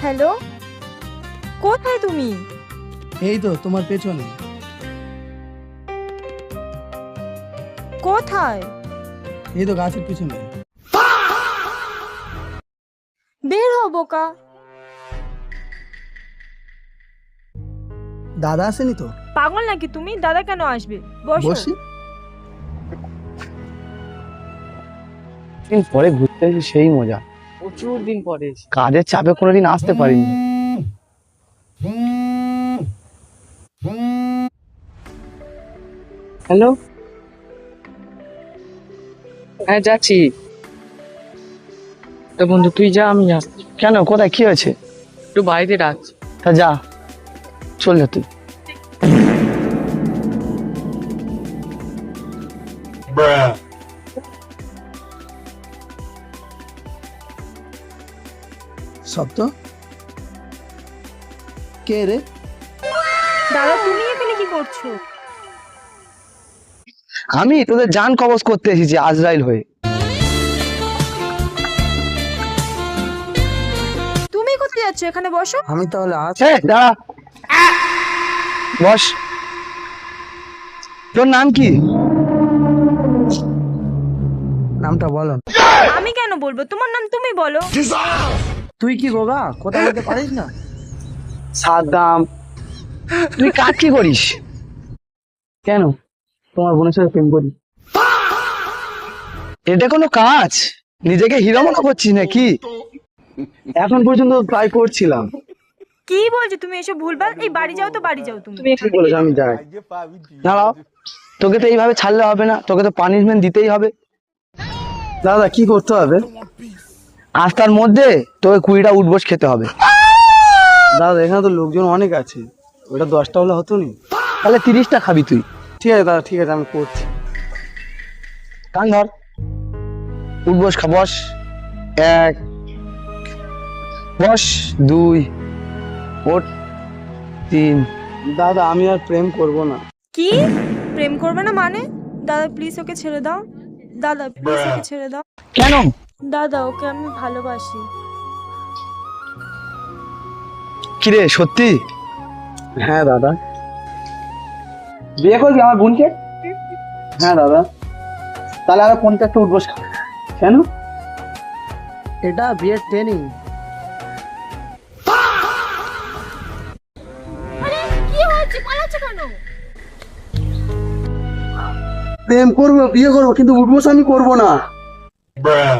Hello, কোথায় তুমি? এই তো তোমার পেছনে। কোথায়? এই তো গাছের পিছনে। বের হও বোকা। দাদা আসেনি তো? পাগল নাকি তুমি? দাদা কেন আসবে? বসো। বসি। দিন পরে ঘুরতে এসে সেই মজা। প্রচুর দিন পরে এসে। কাজের চাপে কোনোদিন আসতে পারিনি। হ্যালো, হ্যাঁ যাচ্ছি। তো বন্ধু তুই যা, আমি আসছি। কেন, কোথায়, কি হয়েছে? একটু বাড়িতে ডাকছি। তা যা, চল যা তুই। সপ্ত, কে রে? দাদা তুমি এখানে কি করছো? আমি তোদের জান কবজ করতে এসেছি আজরাইল হয়ে। তুমি কোথায় যাচ্ছ? এখানে বসো। আমি তাহলে আজ দাঁড়া, বস। তোর নাম কি? নামটা বলো। আমি কেন বলবো? তোমার নাম তুমি বলো। তুই কি গোগা, কথা বলতে পারিস না? সাদ্দাম। তুই কাজ কি করিস? কেন, তোমার বোনের সাথে প্রেম করি? এটা কোনো কাজ? নিজেকে হিরো মনে করছিস নাকি? এখন পর্যন্ত ট্রাই করছিলাম। কি বলছো তুমি এসব ভুলভাল? এই বাড়ি যাও তো, বাড়ি যাও তুমি। ঠিক বলেছো, আমি যাই। দাঁড়াও, তোকে তো এইভাবে ছাড়লে হবে না, তোকে তো পানিশমেন্ট দিতেই হবে। দাদা কি করতে হবে? আজটার মধ্যে তোকে 20টা উঠবোস খেতে হবে। দাদা এখানে তো লোকজন অনেক আছে, ওটা 10টা হলে হতো নি? তাহলে 30টা খাবি তুই। ঠিক আছে দাদা, ঠিক আছে, আমি করছি। কান ধর, উঠবোস খা। বস, 1, বস 2, ওঠ 3। দাদা আমি আর প্রেম করব না। কি? প্রেম করবে না মানে? দাদা প্লিজ ওকে ছেড়ে দাও। দাদা প্লিজ ওকে ছেড়ে দাও। কেন? দাদা ওকে আমি ভালোবাসি। কিরে, সত্যি? হ্যাঁ দাদা। বিয়ে করবি আমার বোনকে? হ্যাঁ দাদা। তাহলে আরো 50টা উঠবোস খা। কেন? এটা বিয়ের ট্রেনিং। আরে কি হচ্ছে? পালাচ্ছ কেন? প্রেম করবো, বিয়ে করবো, কিন্তু উঠবোস আমি করবো না। Bruh.